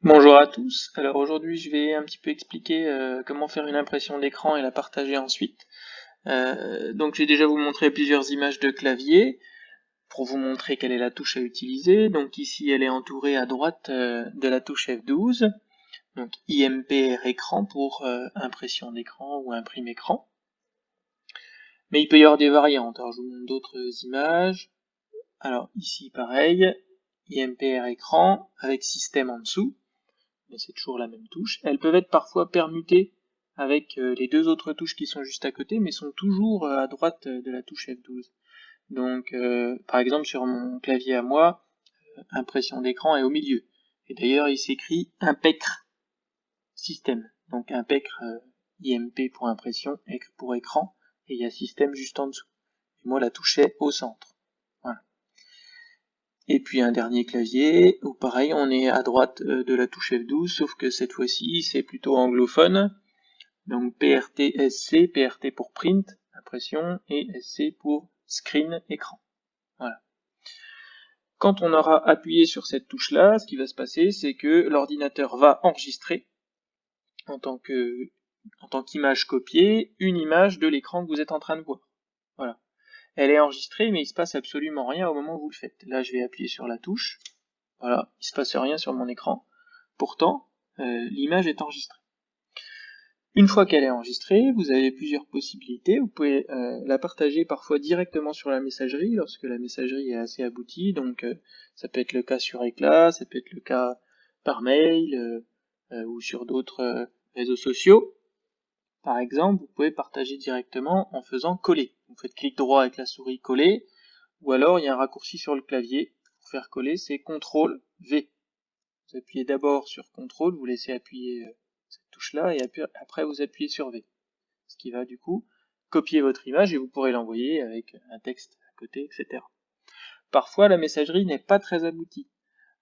Bonjour à tous. Alors aujourd'hui, je vais un petit peu expliquer comment faire une impression d'écran et la partager ensuite. Donc je vais déjà vous montrer plusieurs images de clavier pour vous montrer quelle est la touche à utiliser. Donc ici, elle est entourée à droite de la touche F12. Donc IMPR écran pour impression d'écran ou imprime écran. Mais il peut y avoir des variantes. Alors je vous montre d'autres images. Alors ici, pareil, IMPR écran avec système en dessous. Mais c'est toujours la même touche. Elles peuvent être parfois permutées avec les deux autres touches qui sont juste à côté, mais sont toujours à droite de la touche F12. Donc, par exemple, sur mon clavier à moi, impression d'écran est au milieu. Et d'ailleurs, il s'écrit impecre système. Donc, impecre IMP pour impression, ECR pour écran, et il y a système juste en dessous. Et moi, la touche est au centre. Voilà. Et puis un dernier clavier, où pareil, on est à droite de la touche F12, sauf que cette fois-ci, c'est plutôt anglophone. Donc PRT, SC, PRT pour print, impression, et SC pour screen, écran. Voilà. Quand on aura appuyé sur cette touche-là, ce qui va se passer, c'est que l'ordinateur va enregistrer, en tant qu'image copiée, une image de l'écran que vous êtes en train de voir. Voilà. Elle est enregistrée, mais il se passe absolument rien au moment où vous le faites. Là, je vais appuyer sur la touche. Voilà, il se passe rien sur mon écran. Pourtant, l'image est enregistrée. Une fois qu'elle est enregistrée, vous avez plusieurs possibilités. Vous pouvez la partager parfois directement sur la messagerie, lorsque la messagerie est assez aboutie. Donc, ça peut être le cas sur Éclat, ça peut être le cas par mail ou sur d'autres réseaux sociaux. Par exemple, vous pouvez partager directement en faisant coller. Vous faites clic droit avec la souris coller, ou alors il y a un raccourci sur le clavier pour faire coller, c'est CTRL V. Vous appuyez d'abord sur CTRL, vous laissez appuyer cette touche-là, et après vous appuyez sur V. Ce qui va du coup copier votre image et vous pourrez l'envoyer avec un texte à côté, etc. Parfois, la messagerie n'est pas très aboutie.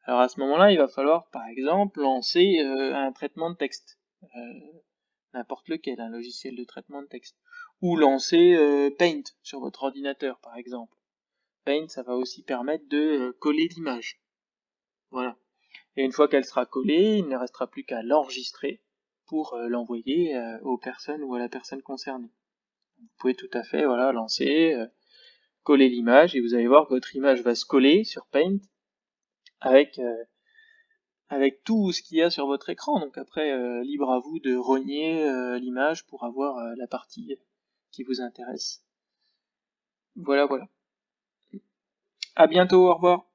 Alors à ce moment-là, il va falloir par exemple lancer un traitement de texte, n'importe lequel, un logiciel de traitement de texte, ou lancer Paint sur votre ordinateur par exemple. Paint, ça va aussi permettre de coller l'image. Voilà. Et une fois qu'elle sera collée, il ne restera plus qu'à l'enregistrer pour l'envoyer aux personnes ou à la personne concernée. Vous pouvez tout à fait voilà, lancer, coller l'image, et vous allez voir que votre image va se coller sur Paint avec, avec tout ce qu'il y a sur votre écran. Donc après, libre à vous de rogner l'image pour avoir la partie qui vous intéresse. Voilà, voilà. À bientôt, au revoir.